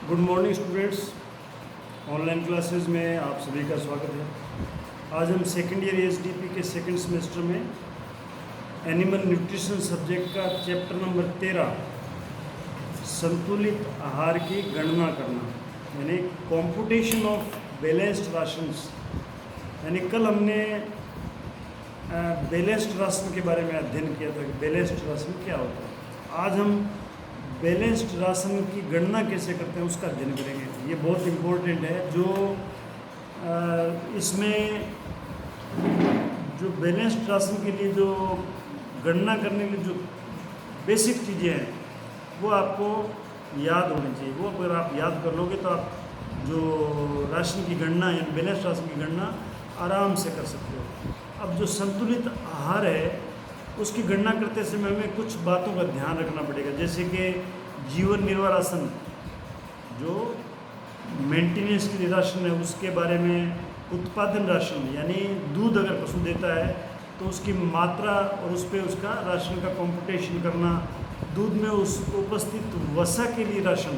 Good morning students. Online classes में आप सभी का स्वागत है। आज हम सेकेंड ईयर एसडीपी के सेकेंड सेमेस्टर में एनिमल न्यूट्रिशन सब्जेक्ट का चैप्टर नंबर 13 संतुलित आहार की गणना करना यानी कंप्यूटेशन ऑफ बैलेंस्ड राशंस, यानी कल हमने बैलेंस्ड राशन के बारे में अध्ययन किया था कि बैलेंस्ड राशन क्या होता है। आज हम बैलेंस्ड राशन की गणना कैसे करते हैं उसका अध्ययन करेंगे। ये बहुत इम्पोर्टेंट है। जो इसमें जो बैलेंस्ड राशन के लिए जो गणना करने के लिए जो बेसिक चीज़ें हैं वो आपको याद होनी चाहिए। वो अगर आप याद कर लोगे तो आप जो राशन की गणना यानी बैलेंस्ड राशन की गणना आराम से कर सकते हो। अब जो संतुलित आहार है उसकी गणना करते समय हमें कुछ बातों का ध्यान रखना पड़ेगा, जैसे कि जीवन निर्वाह राशन जो मेंटेनेंस के लिए राशन है उसके बारे में, उत्पादन राशन यानी दूध अगर पशु देता है तो उसकी मात्रा और उस पर उसका राशन का कंप्यूटेशन करना, दूध में उस उपस्थित वसा के लिए राशन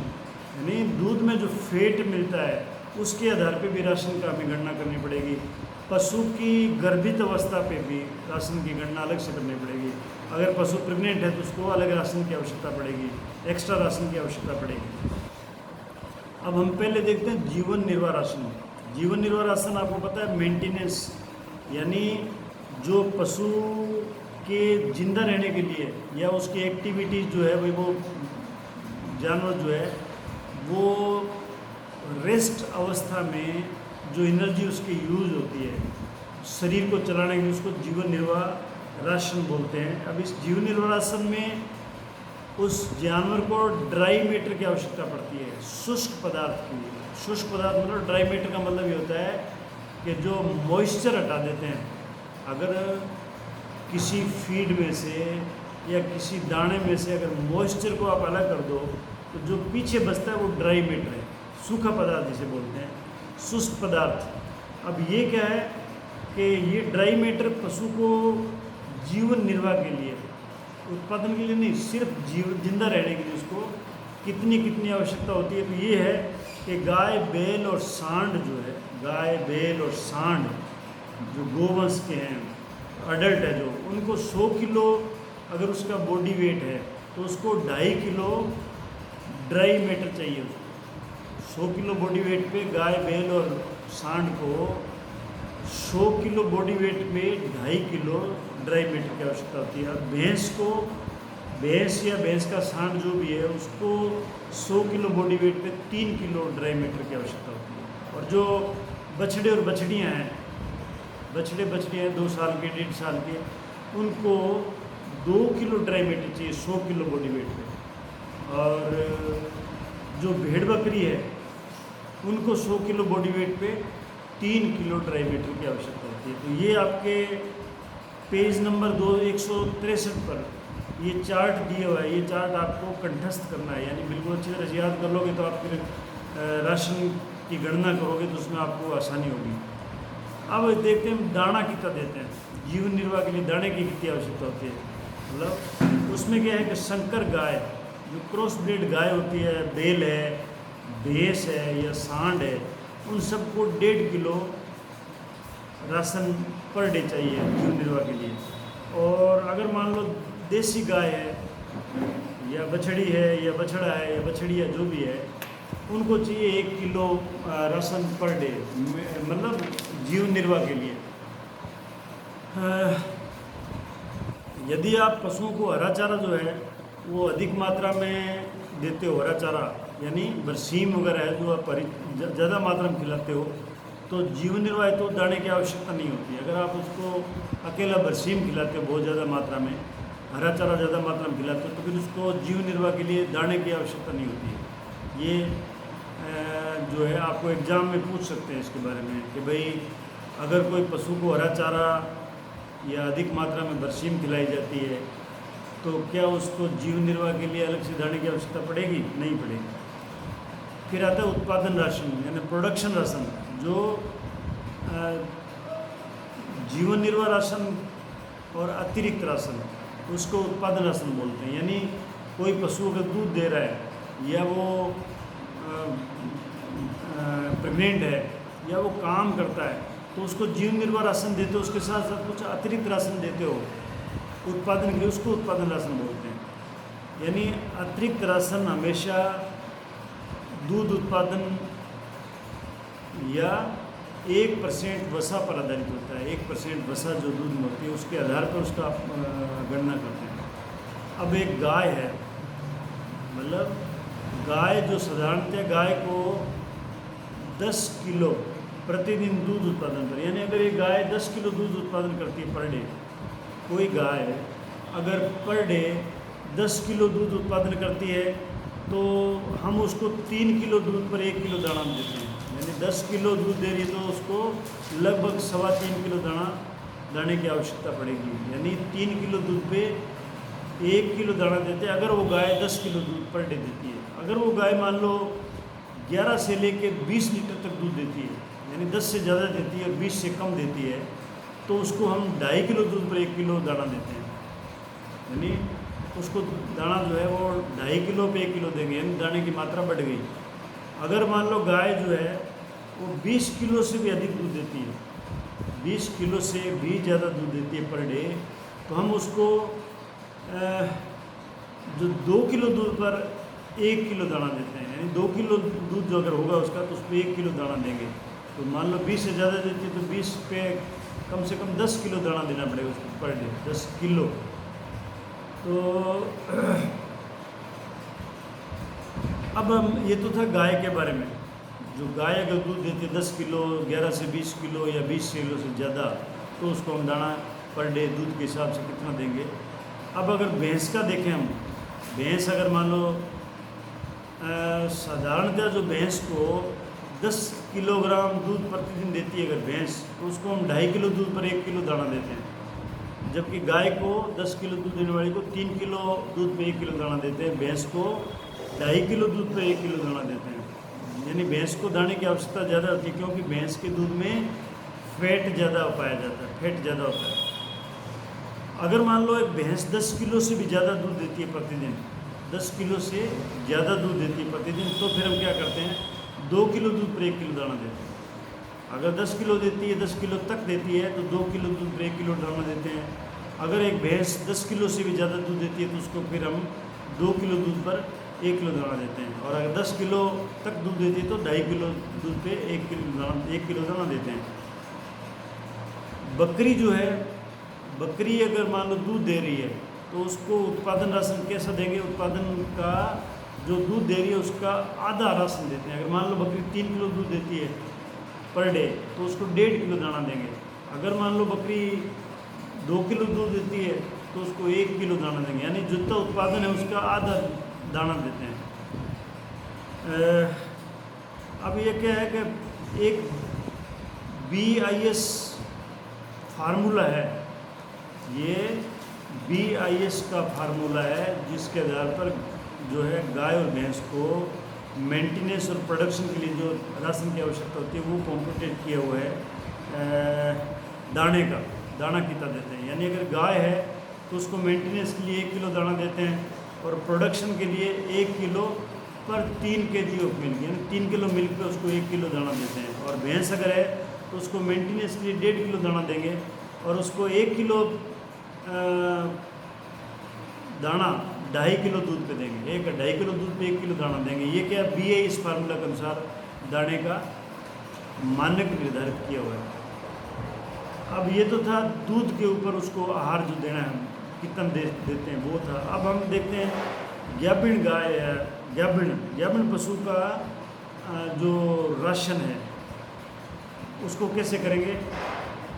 यानी दूध में जो फैट मिलता है उसके आधार पे भी राशन का हमें गणना करनी पड़ेगी। पशु की गर्भित अवस्था पे भी राशन की गणना अलग से करनी पड़ेगी। अगर पशु प्रेग्नेंट है तो उसको अलग राशन की आवश्यकता पड़ेगी, एक्स्ट्रा राशन की आवश्यकता पड़ेगी। अब हम पहले देखते हैं जीवन निर्वाह राशन। जीवन निर्वाह राशन आपको पता है मेंटेनेंस यानी जो पशु के जिंदा रहने के लिए या उसकी एक्टिविटीज़ जो है वो जानवर जो है वो रेस्ट अवस्था में जो एनर्जी उसकी यूज़ होती है शरीर को चलाने के लिए उसको जीवन निर्वाह राशन बोलते हैं। अब इस जीवन निर्वाह राशन में उस जानवर को ड्राई मैटर की आवश्यकता पड़ती है, शुष्क पदार्थ की। शुष्क पदार्थ मतलब ड्राई मैटर का मतलब ये होता है कि जो मॉइस्चर हटा देते हैं। अगर किसी फीड में से या किसी दाने में से अगर मॉइस्चर को आप अलग कर दो तो जो पीछे बचता है वो ड्राई मैटर है, सूखा पदार्थ जिसे बोलते हैं, शुष्क पदार्थ। अब ये क्या है कि ये ड्राई मैटर पशु को जीवन निर्वाह के लिए, उत्पादन के लिए नहीं, सिर्फ जिंदा रहने के लिए उसको कितनी आवश्यकता होती है। तो ये है कि गाय, बैल और सांड जो है, गाय, बैल और सांड जो गोवंश के हैं, अडल्ट है जो, उनको 100 किलो अगर उसका बॉडी वेट है तो उसको 2.5 किलो ड्राई मैटर चाहिए। 100 किलो बॉडी वेट पे गाय, बैल और सांड को 100 किलो बॉडी वेट में 2.5 किलो ड्राई मैटर की आवश्यकता होती है। और भैंस को, भैंस या भैंस का सांड जो भी है उसको 100 किलो बॉडी वेट पे 3 किलो ड्राई मैटर की आवश्यकता होती है। और जो बछड़े और बछड़ियाँ हैं, बछड़ियाँ 2 साल के, 1.5 साल के, उनको 2 किलो ड्राई मैटर चाहिए 100 किलो बॉडी वेट पे। और जो भेड़ बकरी है उनको 100 किलो बॉडी वेट पे 3 किलो ड्राई मैटर की आवश्यकता होती है। तो ये आपके पेज नंबर 163 पर ये चार्ट दिया हुआ है। ये चार्ट आपको कंठस्थ करना है, यानी बिल्कुल अच्छी तरह से याद कर लोगे तो आप फिर राशन की गणना करोगे तो उसमें आपको आसानी होगी। अब देखते हैं दाना कितना देते हैं। जीवन निर्वाह के लिए दाने की कितनी आवश्यकता होती है। मतलब उसमें क्या है कि संकर गाय, जो क्रॉस ब्रीड गाय होती है, बैल है, भैंस है या सांड है, उन सबको 1.5 किलो राशन पर डे चाहिए जीवन निर्वाह के लिए। और अगर मान लो देसी गाय है या बछड़ी है या बछड़ा है या बछड़िया जो भी है, उनको चाहिए 1 किलो राशन पर डे, मतलब जीवन निर्वाह के लिए। यदि आप पशुओं को हरा चारा जो है वो अधिक मात्रा में देते हो, हरा चारा यानी बरसीम वगैरह है जो आप ज़्यादा मात्रा में खिलाते हो, तो जीवन निर्वाह तो दाने की आवश्यकता नहीं होती। अगर आप उसको अकेला बरसीम खिलाते हो बहुत ज़्यादा मात्रा में, हरा चारा ज़्यादा मात्रा में खिलाते हो, तो फिर उसको जीवन निर्वाह के लिए दाने की आवश्यकता नहीं होती है। ये जो है आपको एग्ज़ाम में पूछ सकते हैं इसके बारे में कि भाई अगर कोई पशु को हरा चारा या अधिक मात्रा में बरसीम खिलाई जाती है तो क्या उसको जीवन निर्वाह के लिए अलग से दाने की आवश्यकता पड़ेगी? नहीं पड़ेगी। फिर आता है उत्पादन राशन यानी प्रोडक्शन राशन, जो जीवन निर्वाह राशन और अतिरिक्त राशन, उसको उत्पादन राशन बोलते हैं। यानी कोई पशु अगर दूध दे रहा है या वो प्रेग्नेंट है या वो काम करता है, तो उसको जीवन निर्वाह राशन देते हो, उसके साथ साथ कुछ अतिरिक्त राशन देते हो उत्पादन के लिए, उसको उत्पादन राशन बोलते हैं। यानी अतिरिक्त राशन हमेशा दूध उत्पादन या 1% वसा पर आधारित होता है। 1% वसा जो दूध में होती है उसके आधार पर उसका गणना करते हैं। अब एक गाय है, मतलब गाय जो साधारणतः गाय को 10 किलो प्रतिदिन दूध उत्पादन करे, यानी अगर एक गाय 10 किलो दूध उत्पादन करती है पर डे, कोई गाय अगर पर डे 10 किलो दूध उत्पादन करती है तो हम उसको 3 किलो दूध पर 1 किलो दाना देते हैं। यानी 10 किलो दूध दे रही है तो उसको लगभग 3.25 किलो दाने की आवश्यकता पड़ेगी। यानी 3 किलो दूध पे 1 किलो दाना देते हैं अगर वो गाय 10 किलो दूध पर डे देती है। अगर वो गाय मान लो 11 से लेके 20 लीटर तक दूध देती है, यानी 10 से ज़्यादा देती है और 20 से कम देती है, तो उसको हम 2.5 किलो दूध पर 1 किलो दाना देते हैं। यानी उसको दाना जो है वो 2.5 किलो पे 1 किलो देंगे, यानी दाने की मात्रा बढ़ गई। अगर मान लो गाय जो है वो 20 किलो से भी अधिक दूध देती है, 20 किलो से भी ज़्यादा दूध देती है पर डे, तो हम उसको जो 2 किलो दूध पर 1 किलो दाना देते हैं। यानी 2 किलो दूध जो अगर होगा उसका तो उस पर 1 किलो दाना देंगे। तो मान लो 20 से ज़्यादा देती है तो 20 पे कम से कम 10 किलो दाना देना पड़ेगा उसको पर डे, 10 किलो। तो अब हम ये तो था गाय के बारे में। जो गाय अगर दूध देती है 10 किलो, 11 से 20 किलो या 20 किलो से ज़्यादा, तो उसको हम दाना पर डे दूध के हिसाब से कितना देंगे। अब अगर भैंस का देखें हम, भैंस अगर मान लो साधारणतः जो भैंस को 10 किलोग्राम दूध प्रतिदिन देती है अगर भैंस, तो उसको हम 2.5 किलो दूध पर 1 किलो दाना देते हैं। जबकि गाय को 10 किलो दूध देने वाली को 3 किलो दूध पे 1 किलो दाना देते हैं, भैंस को 2.5 किलो दूध पे 1 किलो दाना देते हैं। यानी भैंस को दाने की आवश्यकता ज़्यादा होती है, क्योंकि भैंस के दूध में फैट ज़्यादा पाया जाता है, फैट ज़्यादा होता है। अगर मान लो एक भैंस 10 किलो से भी ज़्यादा दूध देती है प्रतिदिन, 10 किलो से ज़्यादा दूध देती है प्रतिदिन, तो फिर हम क्या करते हैं, 2 किलो दूध पर 1 किलो दाना देते हैं। अगर 10 किलो देती है, 10 किलो तक देती है, तो 2 किलो दूध पर 1 किलो दाना देते हैं। अगर एक भैंस 10 किलो से भी ज़्यादा दूध देती है तो उसको फिर हम 2 किलो दूध पर 1 किलो दाना देते हैं। और अगर 10 किलो तक दूध देती है तो 2.5 किलो दूध पे 1 किलो दाना देते हैं। बकरी जो है, बकरी अगर मान लो दूध दे रही है तो उसको उत्पादन राशन कैसा देंगे, उत्पादन का जो दूध दे रही है उसका आधा राशन देते हैं। अगर मान लो बकरी 3 किलो दूध देती है पर डे, तो उसको 1.5 किलो दाना देंगे। अगर मान लो बकरी 2 किलो दूध देती है तो उसको 1 किलो दाना देंगे, यानी जितना उत्पादन है उसका आधा दाना देते हैं। अब ये क्या है कि एक BIS फार्मूला है, ये BIS का फार्मूला है जिसके आधार पर जो है गाय और भैंस को मेंटेनेंस और प्रोडक्शन के लिए जो राशन की आवश्यकता होती है वो कॉम्पिटेट किया हुआ है दाना कितना देते हैं। यानी अगर गाय है तो उसको मेंटेनेंस के लिए 1 किलो दाना देते हैं और प्रोडक्शन के लिए 1 किलो पर 3 kg ऑफ मिल्क, यानी 3 किलो मिल्क पे उसको 1 किलो दाना देते हैं। और भैंस अगर है तो उसको मेंटेनेंस के लिए 1.5 किलो दाना देंगे और उसको 1 किलो दाना 2.5 किलो दूध पे देंगे। 2.5 किलो दूध पे 1 किलो दाना देंगे। ये क्या BIS फार्मूला के अनुसार दाने का मानक निर्धारित किया हुआ है। अब ये तो था दूध के ऊपर उसको आहार जो देना है कितना देते हैं वो था। अब हम देखते हैं गाभिन गाय है, गाभिन पशु का जो राशन है उसको कैसे करेंगे।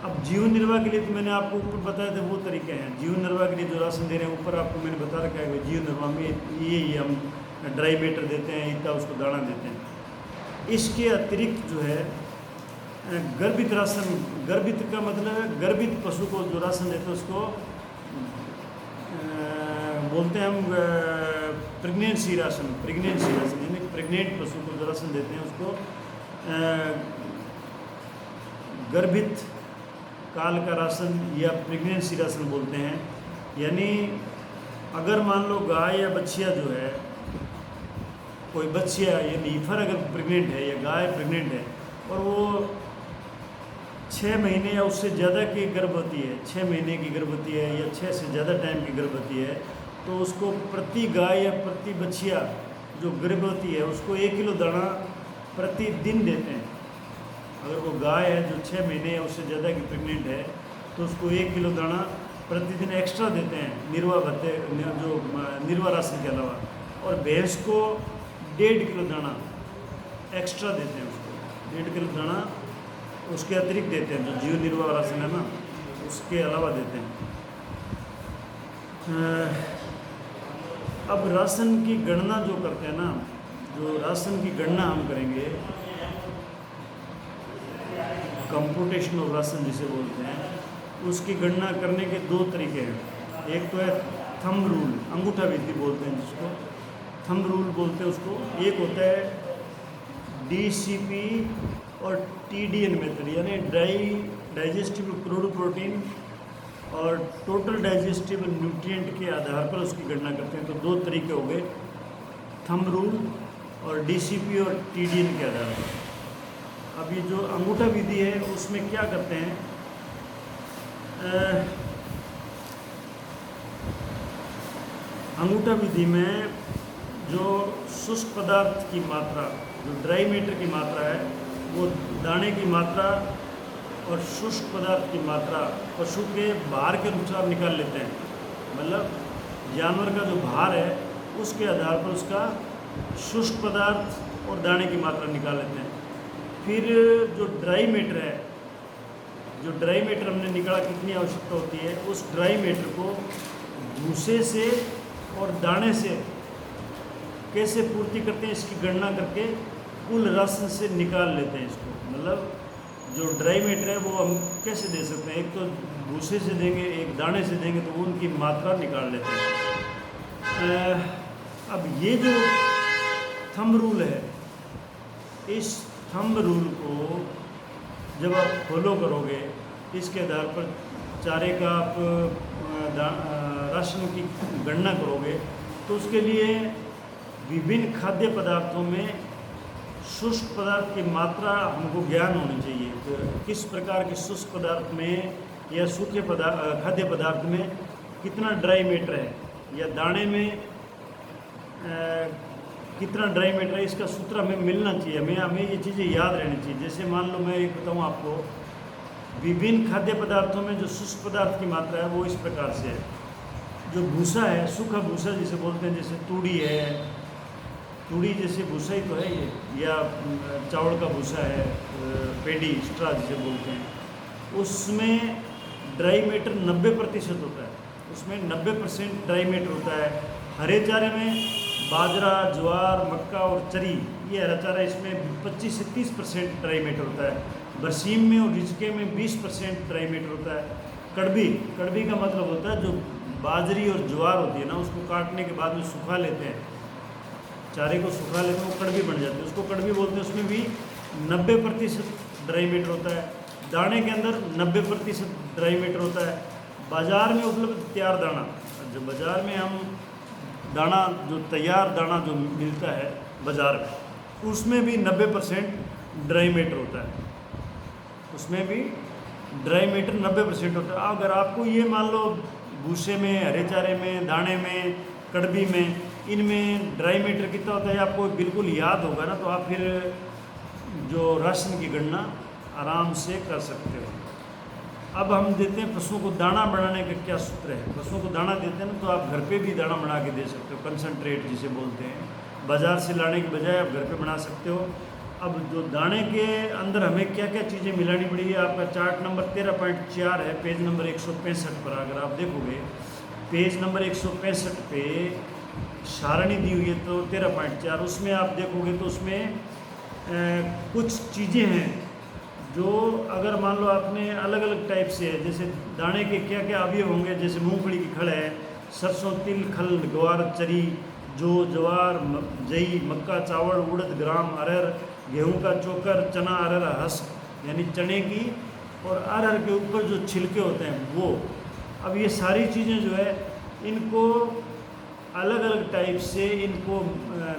अब जीवन निर्वाह के लिए तो मैंने आपको ऊपर बताया था वो तरीके हैं। जीवन निर्वाह के लिए जो राशन दे रहे हैं ऊपर आपको मैंने बता रखा है, जीवन निर्वाह में ये हम ड्राई मैटर देते हैं, इतना उसको दाना देते हैं। इसके अतिरिक्त जो है गर्भित राशन, गर्भित का मतलब है गर्भित पशु को जो राशन देते हैं उसको बोलते हैं हम प्रेगनेंसी राशन यानी प्रेग्नेंट पशु को जो राशन देते हैं उसको गर्भित काल का राशन या प्रेगनेंसी राशन बोलते हैं। यानी अगर मान लो गाय या बछिया जो है कोई बच्चिया या लीफर अगर प्रेग्नेंट है या गाय प्रेग्नेंट है और वो 6 महीने या उससे ज़्यादा की गर्भवती है, 6 महीने की गर्भवती है या 6 से ज़्यादा टाइम की गर्भवती है, तो उसको प्रति गाय या प्रति बच्चिया जो गर्भवती है उसको 1 किलो दाना प्रतिदिन देते हैं। अगर वो गाय है जो 6 महीने या उससे ज़्यादा की प्रेग्नेंट है तो उसको 1 किलो दाना प्रतिदिन एक्स्ट्रा देते हैं निर्वाह भत्ते जो निर्वाह राशन के अलावा। और भैंस को 1.5 किलो दाना एक्स्ट्रा देते हैं, उसको 1.5 किलो दाना उसके अतिरिक्त देते हैं, जो जीव निर्वाह राशन है ना उसके अलावा देते हैं। अब राशन की गणना जो करते हैं ना, जो राशन की गणना हम करेंगे, कंप्यूटेशन ऑफ राशन जिसे बोलते हैं, उसकी गणना करने के 2 तरीके हैं। एक तो है थंब रूल, अंगूठा विधि बोलते हैं जिसको, थंब रूल बोलते हैं उसको। एक होता है DCP और TDN मेथड, यानी डाइजेस्टिबल क्रूड प्रोटीन और टोटल डाइजेस्टिबल न्यूट्रिएंट के आधार पर उसकी गणना करते हैं। तो 2 तरीके हो गए, थंब रूल और DCP और TDN के आधार पर। अब ये जो अंगूठा विधि है उसमें क्या करते हैं, अंगूठा विधि में जो शुष्क पदार्थ की मात्रा, जो ड्राई मैटर की मात्रा है, वो दाने की मात्रा और शुष्क पदार्थ की मात्रा पशु के भार के अनुसार निकाल लेते हैं। मतलब जानवर का जो भार है उसके आधार पर उसका शुष्क पदार्थ और दाने की मात्रा निकाल लेते हैं। फिर जो ड्राई मैटर है, जो ड्राई मैटर हमने निकाला कितनी आवश्यकता होती है, उस ड्राई मैटर को भूसे से और दाने से कैसे पूर्ति करते हैं इसकी गणना करके कुल राशन से निकाल लेते हैं इसको। मतलब जो ड्राई मैटर है वो हम कैसे दे सकते हैं, एक तो भूसे से देंगे, एक दाने से देंगे, तो वो उनकी मात्रा निकाल लेते हैं। अब ये जो थंब रूल है, इस थंब रूल को जब आप फॉलो करोगे, इसके आधार पर चारे का आप राशन की गणना करोगे, तो उसके लिए विभिन्न खाद्य पदार्थों में शुष्क पदार्थ की मात्रा हमको ज्ञान होनी चाहिए। तो किस प्रकार के शुष्क पदार्थ में या सूखे खाद्य पदार्थ में कितना ड्राई मैटर है, या दाने में कितना ड्राई मैटर है, इसका सूत्र हमें मिलना चाहिए। हमें ये चीज़ें याद रहनी चाहिए। जैसे मान लो मैं एक बताऊँ आपको, विभिन्न खाद्य पदार्थों में जो शुष्क पदार्थ की मात्रा है वो इस प्रकार से है। जो भूसा है, सूखा भूसा जिसे बोलते हैं, जैसे तूड़ी है, तूड़ी जैसे भूसा ही तो है ये, या चावल का भूसा है, पेडी स्ट्रा जिसे बोलते हैं, उसमें ड्राई मैटर 90% होता है, उसमें 90% ड्राई मैटर होता है। हरे चारे में बाजरा, ज्वार, मक्का और चरी, ये हरा चारा, इसमें 25 से 30% ड्राई मैटर होता है। बरसीम में और रिचके में 20% ड्राई मैटर होता है। कड़बी, कड़बी का मतलब होता है जो बाजरी और ज्वार होती है ना, उसको काटने के बाद में सुखा लेते हैं, चारे को सुखा लेते हैं, वो कड़बी बन जाती है, उसको कड़बी बोलते हैं। उसमें भी 90% ड्राई मैटर होता है। दाने के अंदर 90% ड्राई मैटर होता है। बाज़ार में उपलब्ध तैयार दाना, जो बाज़ार में हम दाना, जो तैयार दाना जो मिलता है बाज़ार में, उसमें भी 90% ड्राई मैटर होता है, उसमें भी ड्राई मैटर 90% होता है। अगर आपको ये मान लो भूसे में, हरे चारे में, दाने में, कड़बी में, इनमें ड्राई मैटर कितना होता है आपको बिल्कुल याद होगा ना, तो आप फिर जो राशन की गणना आराम से कर सकते हो। अब हम देते हैं पशुओं को दाना बनाने का क्या सूत्र है। पशुओं को दाना देते हैं ना, तो आप घर पे भी दाना बना के दे सकते हो, कंसनट्रेट जिसे बोलते हैं। बाज़ार से लाने के बजाय आप घर पे बना सकते हो। अब जो दाने के अंदर हमें क्या क्या चीज़ें मिलानी पड़ेगी, आपका चार्ट नंबर 13.4 है, पेज नंबर 165 पर। अगर आप देखोगे पेज नंबर 165 पे सारणी दी हुई है, तो 13.4, उसमें आप देखोगे तो उसमें कुछ चीज़ें हैं जो अगर मान लो आपने अलग अलग टाइप से है, जैसे दाने के क्या क्या अवयव होंगे, जैसे मूंगफली की खड़ है, सरसों, तिल, खल, ग्वार, चरी, जो, ज्वार, जई, मक्का, चावल, उड़द, ग्राम, अरहर, गेहूं का चोकर, चना, अरहर, हस्क यानी चने की, और अरहर के ऊपर जो छिलके होते हैं वो। अब ये सारी चीज़ें जो है, इनको अलग अलग टाइप से इनको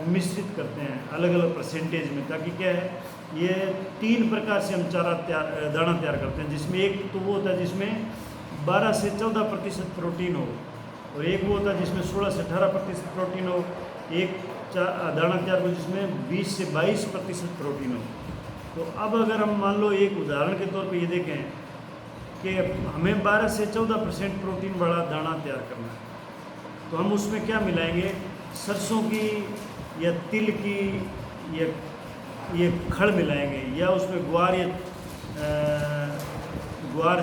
मिश्रित करते हैं अलग अलग परसेंटेज में, ताकि क्या है ये 3 प्रकार से हम दाना तैयार करते हैं, जिसमें एक तो वो होता है जिसमें 12 से 14% प्रोटीन हो, और एक वो होता है जिसमें 16 से 18% प्रोटीन हो, एक दाना तैयार हो जिसमें 20 से 22% प्रोटीन हो। तो अब अगर हम मान लो एक उदाहरण के तौर पे ये देखें कि हमें 12 से 14% प्रोटीन वाला दाना तैयार करना है, तो हम उसमें क्या मिलाएंगे, सरसों की या तिल की या ये खड़ मिलाएंगे, या उसमें ग्वार या ग्वार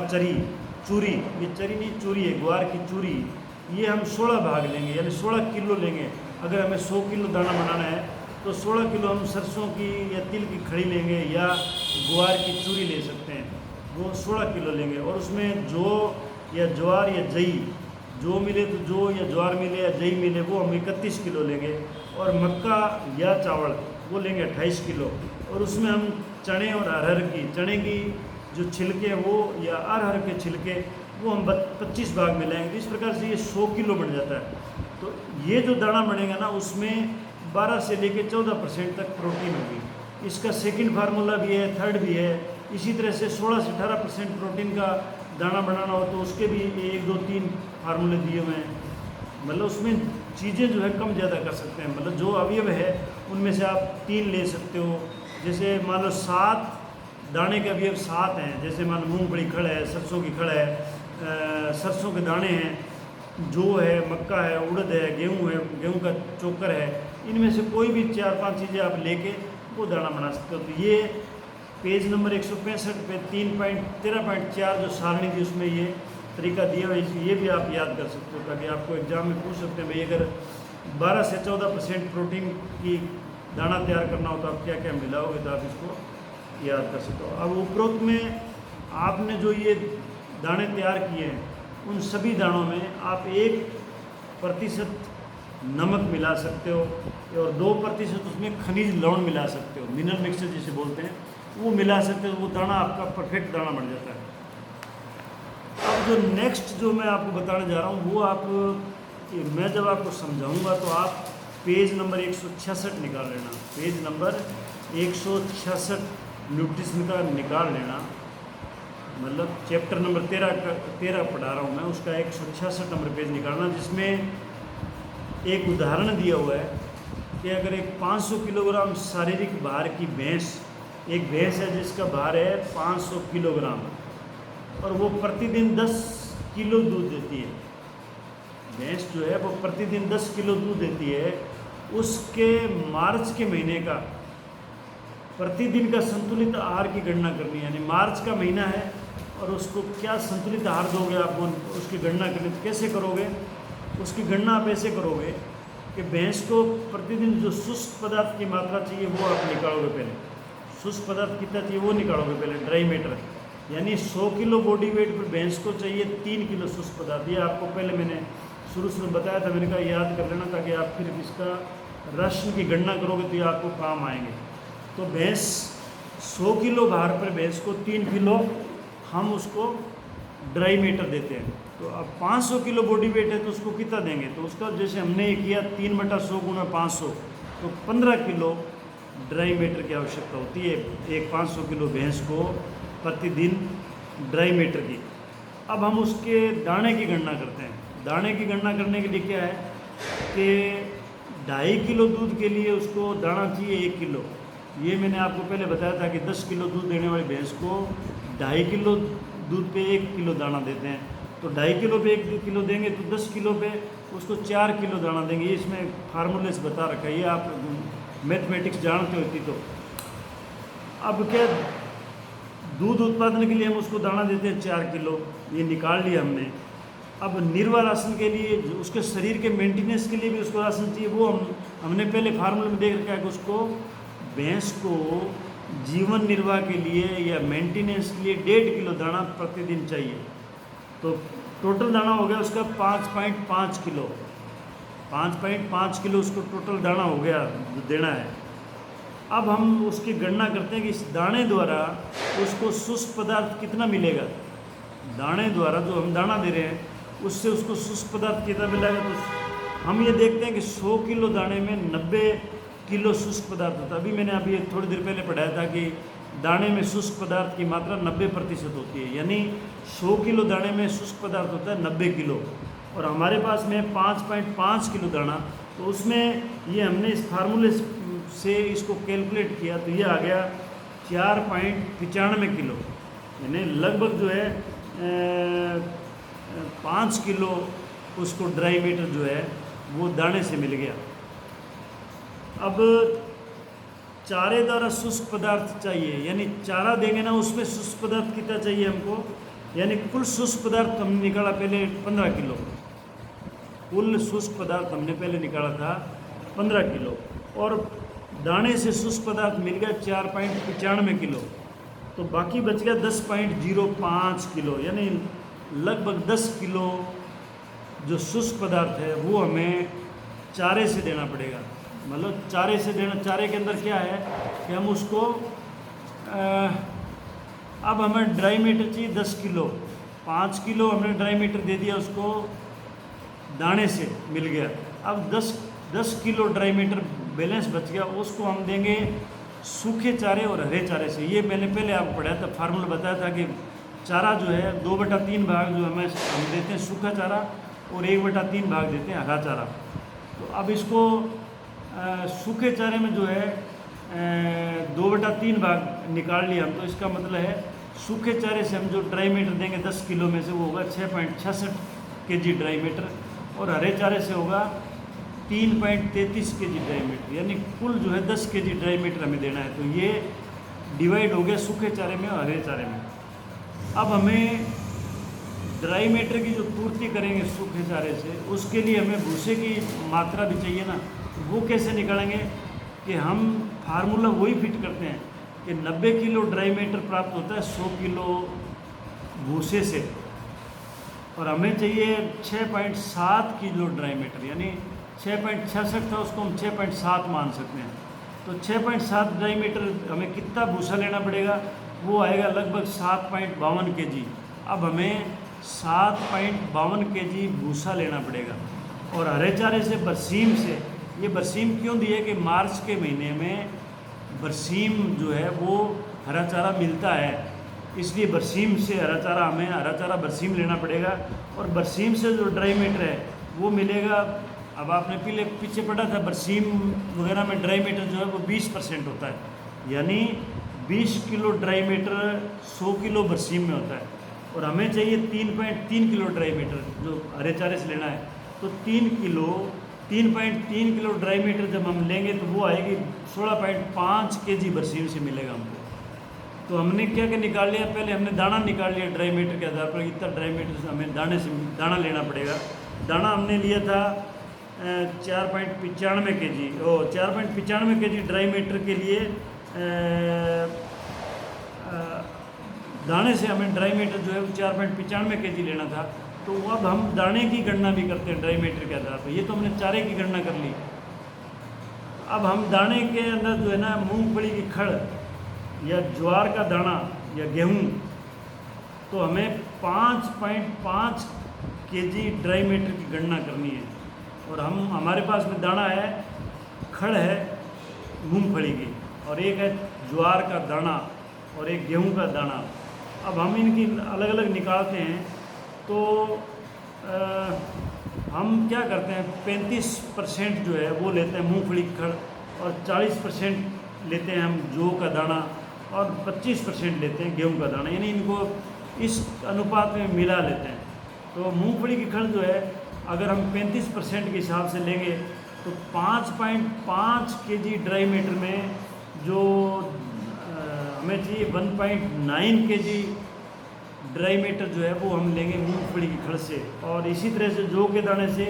चूरी, ये चरी नहीं चूरी है, ग्वार की चूरी, ये हम 16 भाग लेंगे, यानी 16 किलो लेंगे। अगर हमें 100 किलो दाना बनाना है तो 16 किलो हम सरसों की या तिल की खड़ी लेंगे या ग्वार की चूरी ले सकते हैं, वो 16 किलो लेंगे। और उसमें जौ या ज्वार या जई, जो मिले तो जौ या ज्वार मिले या जई मिले वो हम 31 किलो लेंगे। और मक्का या चावल वो लेंगे 28 किलो। और उसमें हम चने और चने की जो छिलके हैं वो या अरहर के छिलके वो हम 25 भाग मिलाएंगे। इस प्रकार से ये 100 किलो बन जाता है। तो ये जो दाना बनेगा ना उसमें 12 से लेकर 14% तक प्रोटीन होगी। इसका सेकंड फार्मूला भी है, थर्ड भी है। इसी तरह से 16 से 18% प्रोटीन का दाना बनाना हो तो उसके भी 1 2 3 फार्मूले दिए हुए हैं। मतलब उसमें चीज़ें जो है कम ज़्यादा कर सकते हैं, मतलब जो अवयव है उनमें से आप 3 ले सकते हो। जैसे मान लो 7 दाने के अवयव 7 हैं, जैसे मान लो मूँगफली खड़ है, सरसों की खड़ है, सरसों के दाने हैं, जौ है, मक्का है, उड़द है, गेहूँ है, गेहूँ का चोकर है। इनमें से कोई भी 4-5 चीज़ें आप लेके वो दाना बना सकते हो। तो ये पेज नंबर 165 पे 13.4 जो सारणी थी उसमें ये तरीका दिया हुआ है, ये भी आप याद कर सकते हो, ताकि आपको एग्जाम में पूछ सकते हैं भाई अगर 12 से 14% प्रोटीन की दाना तैयार करना हो तो आप क्या क्या मिलाओगे, तो आप इसको याद कर सकते हो। अब उपरोक्त में आपने जो ये दाने तैयार किए हैं उन सभी दानों में आप 1% नमक मिला सकते हो और 2% उसमें खनिज लवण मिला सकते हो, मिनरल मिक्सचर जिसे बोलते हैं वो मिला सकते हो। वो दाना आपका परफेक्ट दाना बन जाता है। अब जो नेक्स्ट जो मैं आपको बताने जा रहा हूँ वो आप मैं जब आपको समझाऊंगा तो आप पेज नंबर 166 निकाल लेना। पेज नंबर 166 न्यूट्रिशन का निकाल लेना, मतलब चैप्टर नंबर 13 पढ़ा रहा हूँ मैं, उसका 166 नंबर पेज निकालना, जिसमें एक उदाहरण दिया हुआ है कि अगर एक 500 किलोग्राम शारीरिक भार की भैंस, एक भैंस है जिसका भार है 500 किलोग्राम और वो प्रतिदिन 10 किलो दूध देती है। भैंस जो है वो प्रतिदिन 10 किलो दूध देती है। उसके मार्च के महीने का प्रतिदिन का संतुलित आहार की गणना करनी है, यानी मार्च का महीना है और उसको क्या संतुलित आहार दोगे आप, उसकी गणना करनी। तो कैसे करोगे उसकी गणना? आप ऐसे करोगे कि भैंस को प्रतिदिन जो शुष्क पदार्थ की मात्रा चाहिए वो आप निकालोगे। पहले शुष्क पदार्थ कितना चाहिए वो निकालोगे पहले, ड्राई मैटर, यानी 100 किलो बॉडी वेट पर भैंस को चाहिए 3 किलो शुष्क पदार्थ। ये आपको पहले मैंने शुरू में बताया था, मैंने कहा याद कर लेना ताकि आप फिर इसका राशन की गणना करोगे तो ये आपको काम आएंगे। तो भैंस 100 किलो भार पर भैंस को 3 किलो हम उसको ड्राई मैटर देते हैं। तो अब 500 किलो बॉडी वेट है तो उसको कितना देंगे? तो उसका जैसे हमने ये किया 3/100 गुणा 500, तो 15 किलो ड्राई मैटर की आवश्यकता होती है एक 500 किलो भैंस को प्रतिदिन ड्राई मैटर की। अब हम उसके दाने की गणना करते हैं। दाने की गणना करने के लिए क्या है कि 2.5 किलो दूध के लिए उसको दाना चाहिए 1 किलो। ये मैंने आपको पहले बताया था कि 10 किलो दूध देने वाली भैंस को 2.5 किलो दूध पे 1 किलो दाना देते हैं। तो 2.5 किलो पे 1 किलो देंगे तो 10 किलो पे उसको 4 किलो दाना देंगे। ये इसमें फार्मूले से बता रखा है, ये आप मैथमेटिक्स जानते हो इतनी। तो अब क्या दूध उत्पादन के लिए हम उसको दाना देते हैं 4 किलो, ये निकाल लिया हमने। अब निर्वाह राशन के लिए उसके शरीर के मेंटेनेंस के लिए भी उसको राशन चाहिए, वो हमने पहले फार्मूले में देख रखा है कि उसको भैंस को जीवन निर्वाह के लिए या मेंटेनेंस के लिए 1.5 किलो दाना प्रतिदिन चाहिए। तो टोटल दाना हो गया उसका 5.5 किलो। 5.5 किलो उसको टोटल दाना हो गया देना है। अब हम उसकी गणना करते हैं कि इस दाने द्वारा उसको शुष्क पदार्थ कितना मिलेगा। दाने द्वारा जो हम दाना दे रहे हैं उससे उसको शुष्क पदार्थ कितना मिलेगा, तो हम ये देखते हैं कि 100 किलो दाने में 90 किलो शुष्क पदार्थ होता है। अभी थोड़ी देर पहले पढ़ाया था कि दाने में शुष्क पदार्थ की मात्रा 90% होती है, यानी 100 किलो दाने में शुष्क पदार्थ होता है 90 किलो, और हमारे पास में 5.5 किलो दाना, तो उसमें ये हमने इस फार्मूले से इसको कैलकुलेट किया तो ये आ गया 4.95 किलो, यानी लगभग जो है 5 किलो उसको ड्राई मैटर जो है वो दाने से मिल गया। अब चारे द्वारा शुष्क पदार्थ चाहिए, यानी चारा देंगे ना उसमें शुष्क पदार्थ कितना चाहिए हमको, यानी कुल शुष्क पदार्थ हमने निकाला पहले 15 किलो, कुल शुष्क पदार्थ हमने पहले निकाला था 15 किलो, और दाने से शुष्क पदार्थ मिल गया 4.95 किलो, तो बाकी बच गया 10.05 किलो, यानी लगभग 10 किलो जो शुष्क पदार्थ है वो हमें चारे से देना पड़ेगा। मतलब चारे से देना, चारे के अंदर क्या है कि हम उसको अब हमें ड्राई मैटर चाहिए 10 किलो, 5 किलो हमने ड्राई मैटर दे दिया उसको, दाने से मिल गया। अब 10 किलो ड्राई मैटर बैलेंस बच गया, उसको हम देंगे सूखे चारे और हरे चारे से। ये मैंने पहले आपको पढ़ाया था, फार्मूला बताया था कि चारा जो है 2/3 भाग जो हम देते हैं सूखा चारा और 1/3 भाग देते हैं हरा चारा। तो अब इसको सूखे चारे में जो है 2/3 भाग निकाल लिया हम, तो इसका मतलब है सूखे चारे से हम जो ड्राई मैटर देंगे 10 किलो में से वो होगा 6.66 kg ड्राई मैटर, और हरे चारे से होगा 3.33 kg ड्राई मैटर, यानी कुल जो है 10 kg ड्राई मैटर हमें देना है। तो ये डिवाइड हो गया सूखे चारे में और हरे चारे में। अब हमें ड्राई मैटर की जो पूर्ति करेंगे सूखे चारे से, उसके लिए हमें भूसे की मात्रा भी चाहिए ना, वो कैसे निकालेंगे कि हम फार्मूला वही फिट करते हैं कि 90 किलो ड्राई मैटर प्राप्त होता है 100 किलो भूसे से, और हमें चाहिए 6.7 किलो ड्राई मैटर, यानी 6.66 था उसको हम 6.7 मान सकते हैं। तो 6.7 ड्राई मैटर हमें कितना भूसा लेना पड़ेगा, वो आएगा लगभग 7.52 kg। अब हमें 7.52 kg भूसा लेना पड़ेगा। और हरे चारे से बरसीम से, ये बरसीम क्यों दिए कि मार्च के महीने में बरसीम जो है वो हरा चारा मिलता है, इसलिए बरसीम से हरा चारा, हमें हरा चारा बरसीम लेना पड़ेगा। और बरसीम से जो ड्राई मैटर है वो मिलेगा, अब आपने पीछे पढ़ा था बरसीम वगैरह में ड्राई मैटर जो है वो 20% होता है, यानी 20 किलो ड्राई मैटर 100 किलो बरसीम में होता है, और हमें चाहिए 3.3 किलो ड्राई मैटर जो हरे चारे से लेना है। तो 3.3 किलो ड्राई मैटर जब हम लेंगे तो वो आएगी 16.5 kg बरसीम से मिलेगा हमको। तो हमने क्या क्या निकाल लिया, पहले हमने दाना निकाल लिया ड्राई मैटर के आधार पर, इतना ड्राई मैटर से हमें दाना लेना पड़ेगा। दाना हमने लिया था 4.95 kg, और 4.95 kg ड्राई मैटर के लिए दाने से हमें ड्राई मैटर जो है वो 4.95 kg लेना था। तो अब हम दाने की गणना भी करते हैं ड्राई मैटर के आधार पर। ये तो हमने चारे की गणना कर ली। अब हम दाने के अंदर जो है ना मूंगफली की खड़ या ज्वार का दाना या गेहूं, तो हमें 5.5 kg ड्राई मैटर की गणना करनी है। और हमारे पास में दाना है, खड़ है मूंगफली की, और एक है ज्वार का दाना और एक गेहूं का दाना। अब हम इनकी अलग अलग निकालते हैं। तो हम क्या करते हैं, 35% जो है वो लेते हैं मूंगफली की खड़, और 40% लेते हैं हम जौ का दाना, और 25% लेते हैं गेहूं का दाना, यानी इनको इस अनुपात में मिला लेते हैं। तो मूंगफली की खड़ जो है अगर हम 35% के हिसाब से लेंगे तो 5.5 kg ड्राई मैटर में जो हमें चाहिए 1.9 kg ड्राई मैटर जो है वो हम लेंगे मूंगफली की खड़ से। और इसी तरह से जौ के दाने से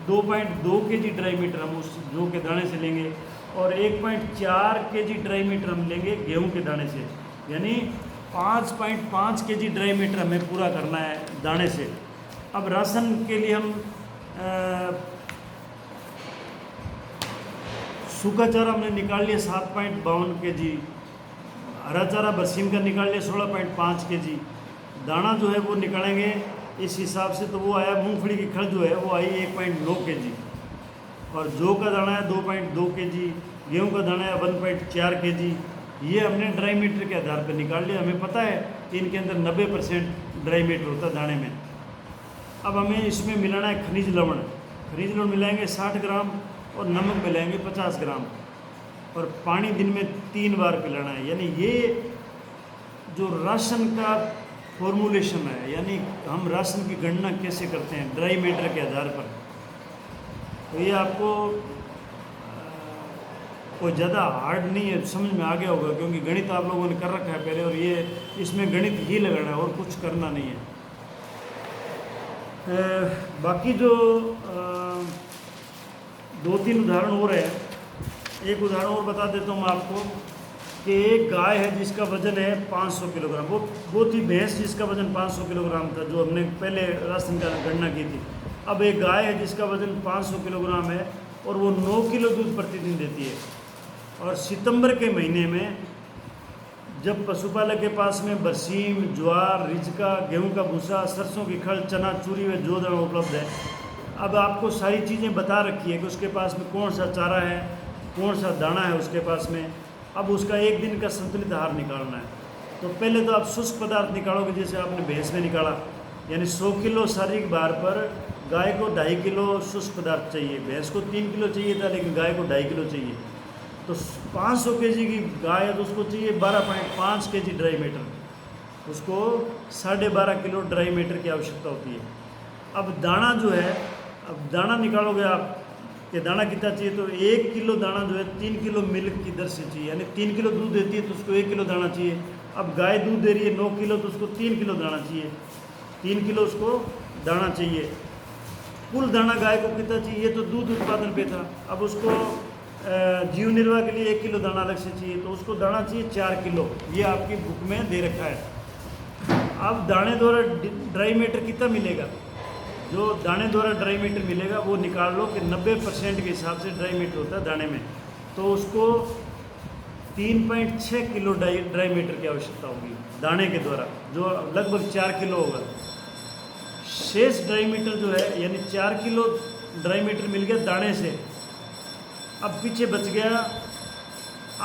2.2 kg ड्राई मैटर हम उस जौ के दाने से लेंगे, और 1.4 kg ड्राई मैटर हम लेंगे गेहूं के दाने से, यानी 5.5 kg ड्राई मैटर हमें पूरा करना है दाने से। अब राशन के लिए हम सूखा चारा हमने निकाल लिया 7.52 kg, हरा चारा बरसीम का निकाल लिया 16.5 kg, दाना जो है वो निकालेंगे इस हिसाब से, तो वो आया मूंगफली की खड़ जो है वो आई 1.9 kg। और जौ का दाना है 2.2 kg, गेहूं का दाना है 1.4 kg। ये हमने ड्राई मैटर के आधार पर निकाल लिया। हमें पता है कि इनके अंदर 90% ड्राई मैटर होता है दाने में। अब हमें इसमें मिलाना है खनिज लवण। खनिज लवण मिलाएंगे 60 ग्राम और नमक मिलाएंगे 50 ग्राम, और पानी दिन में 3 बार पिलाना है। यानी ये जो राशन का फॉर्मूलेशन है, यानी हम राशन की गणना कैसे करते हैं ड्राई मैटर के आधार पर, तो ये आपको कोई ज़्यादा हार्ड नहीं है, समझ में आ गया होगा, क्योंकि गणित आप लोगों ने कर रखा है पहले, और ये इसमें गणित ही लगाना है और कुछ करना नहीं है। बाकी जो 2-3 उदाहरण और है। एक उदाहरण और बता देता हूँ मैं आपको कि एक गाय है जिसका वजन है 500 किलोग्राम, वो थी भैंस जिसका वजन 500 किलोग्राम था, जो हमने पहले राशन का गणना की थी। अब एक गाय है जिसका वजन 500 किलोग्राम है और वो 9 किलो दूध प्रतिदिन देती है। और सितंबर के महीने में जब पशुपालक के पास में बरसीम, ज्वार, रिजका, गेहूं का भूसा, सरसों की खल, चना, चूरी व जौ दाना उपलब्ध है। अब आपको सारी चीज़ें बता रखी है कि उसके पास में कौन सा चारा है, कौन सा दाना है उसके पास में। अब उसका एक दिन का संतुलित आहार निकालना है। तो पहले तो आप शुष्क पदार्थ निकालोगे, जैसे आपने भैंस में निकाला, यानी 100 किलो शारीरिक भार पर गाय को 2.5 किलो शुष्क पदार्थ चाहिए। भैंस को 3 किलो चाहिए था, लेकिन गाय को 2.5 किलो चाहिए। तो 500 kg की गाय है तो उसको चाहिए 12.5 kg ड्राई मैटर, उसको 12.5 किलो ड्राई मैटर की आवश्यकता होती है। अब दाना जो है, अब दाना निकालोगे आप कि दाना कितना चाहिए, तो 1 किलो दाना जो है 3 किलो मिल्क की दर से चाहिए, यानी 3 किलो दूध देती है तो उसको 1 किलो दाना चाहिए। अब गाय दूध दे रही है 9 किलो, तो उसको 3 किलो दाना चाहिए, 3 किलो उसको दाना चाहिए। कुल दाना गाय को कितना चाहिए, ये तो दूध उत्पादन पे था। अब उसको जीव निर्वाह के लिए 1 किलो दाना अलग से चाहिए, तो उसको दाना चाहिए 4 किलो। ये आपकी बुक में दे रखा है। अब दाने द्वारा ड्राई मैटर कितना मिलेगा, जो दाने द्वारा ड्राई मैटर मिलेगा वो निकाल लो कि 90% के हिसाब से ड्राई मैटर होता है दाने में, तो उसको 3.6 किलो ड्राई मैटर की आवश्यकता होगी दाने के द्वारा, जो लगभग 4 किलो होगा। शेष ड्राई मैटर जो है, यानी 4 किलो ड्राई मैटर मिल गया दाने से। अब पीछे बच गया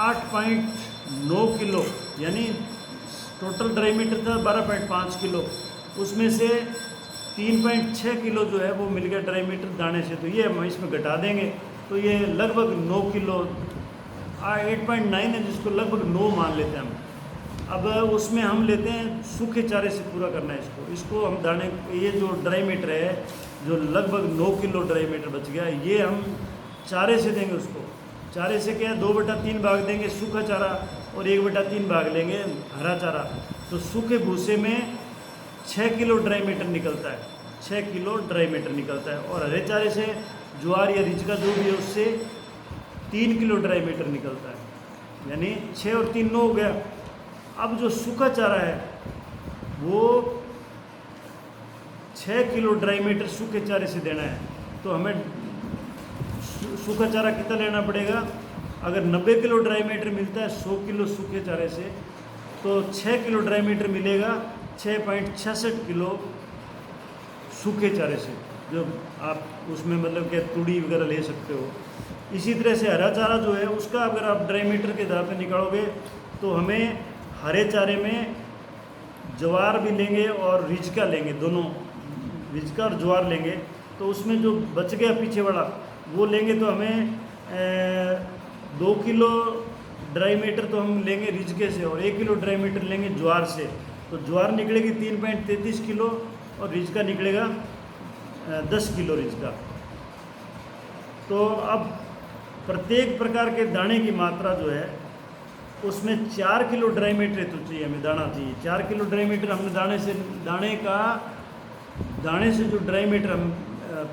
8.9 किलो, यानी टोटल ड्राई मैटर था 12.5 किलो, उसमें से 3.6 किलो जो है वो मिल गया ड्राई मैटर दाने से। तो ये हम इसमें घटा देंगे, तो ये लगभग 9 किलो 8.9 है, जिसको लगभग 9 मान लेते हैं हम। अब उसमें हम लेते हैं सूखे चारे से पूरा करना है इसको हम दाने, ये जो ड्राई मैटर है जो लगभग 9 किलो ड्राई मैटर बच गया, ये हम चारे से देंगे उसको। चारे से क्या है, 2/3 भाग देंगे सूखा चारा और 1/3 भाग लेंगे हरा चारा। तो सूखे भूसे में 6 किलो ड्राई मैटर निकलता है, 6 किलो ड्राई मैटर निकलता है। और हरे चारे से ज्वार या रिजका जो भी है उससे 3 किलो ड्राई मैटर निकलता है, यानी 6 और 3 9 हो गया। अब जो सूखा चारा है वो 6 किलो ड्राई मैटर सूखे चारे से देना है। तो हमें सूखा चारा कितना लेना पड़ेगा, अगर 90 किलो ड्राई मैटर मिलता है 100 किलो सूखे चारे से, तो 6 किलो ड्राई मैटर मिलेगा 6.66 किलो सूखे चारे से, जो आप उसमें मतलब क्या तुड़ी वगैरह ले सकते हो। इसी तरह से हरा चारा जो है उसका अगर आप ड्राई मैटर के आधार पर निकालोगे तो हमें हरे चारे में ज्वार भी लेंगे और रिजका लेंगे, दोनों रिजका और ज्वार लेंगे, तो उसमें जो बच गया पीछे वाला वो लेंगे, तो हमें 2 किलो ड्राई मैटर तो हम लेंगे रिजके से और 1 किलो ड्राई मैटर लेंगे ज्वार से। तो ज्वार निकलेगी 3.33 किलो और रिजका निकलेगा 10 किलो रिजका। तो अब प्रत्येक प्रकार के दाने की मात्रा जो है उसमें 4 किलो ड्राई मैटर तो चाहिए, हमें दाना चाहिए 4 किलो ड्राई मैटर। हमने दाने से जो ड्राई मैटर हम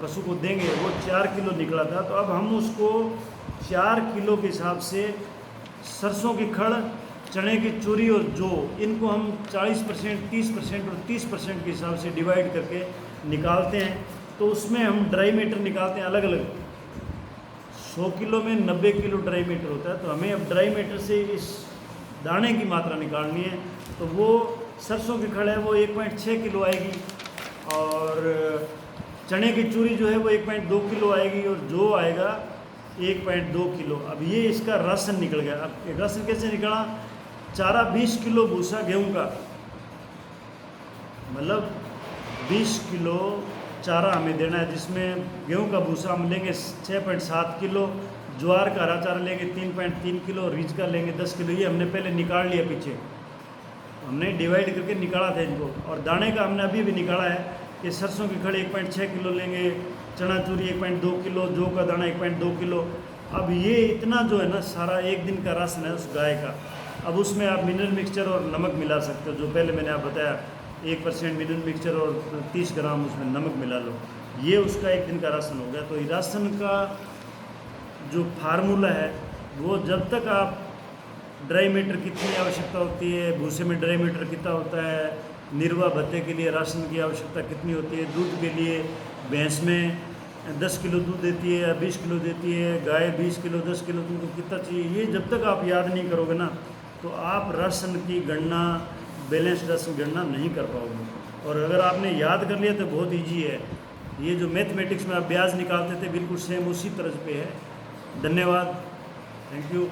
पशु को देंगे वो 4 किलो निकला था। तो अब हम उसको 4 किलो के हिसाब से सरसों की खड़, चने की चूरी और जौ, इनको हम 40%, 30% और 30% के हिसाब से डिवाइड करके निकालते हैं। तो उसमें हम ड्राई मैटर निकालते हैं अलग अलग। 100 किलो में 90 किलो ड्राई मैटर होता है, तो हमें अब ड्राई मैटर से इस दाने की मात्रा निकालनी है। तो वो सरसों की खड़ है वो 1.6 किलो आएगी और चने की चूरी जो है वो 1.2 किलो आएगी और जो आएगा 1.2 किलो। अब ये इसका राशन निकल गया। अब ये राशन कैसे निकला? चारा 20 किलो भूसा गेहूं का, मतलब 20 किलो चारा हमें देना है, जिसमें गेहूं का भूसा हम लेंगे 6.7 किलो, ज्वार का हरा चारा लेंगे 3.3 किलो, रीज का लेंगे 10 किलो। ये हमने पहले निकाल लिया, पीछे हमने डिवाइड करके निकाला था इनको। और दाने का हमने अभी भी निकाला है कि सरसों की खड़ 1.6 किलो लेंगे, चना चूरी 1.2 किलो, जौ का दाना 1.2 किलो। अब ये इतना जो है ना सारा एक दिन का राशन है उस गाय का। अब उसमें आप मिनरल मिक्सचर और नमक मिला सकते हो, जो पहले मैंने आप बताया 1% मिनरल मिक्सचर और 30 ग्राम उसमें नमक मिला लो। ये उसका एक दिन का राशन हो गया। तो ये राशन का जो फार्मूला है वो, जब तक आप ड्राई मैटर कितनी आवश्यकता होती है, भूसे में ड्राई मैटर कितना होता है, निर्वाह भत्ते के लिए राशन की आवश्यकता कितनी होती है, दूध के लिए भैंस में 10 किलो दूध देती है या 20 किलो देती है, गाय 20 किलो 10 किलो दूध कितना चाहिए, ये जब तक आप याद नहीं करोगे ना तो आप राशन की गणना, बैलेंस राशन गणना नहीं कर पाओगे। और अगर आपने याद कर लिया तो बहुत ईजी है। ये जो मैथमेटिक्स में आप ब्याज निकालते थे बिल्कुल सेम उसी तरह पे है। धन्यवाद, थैंक यू।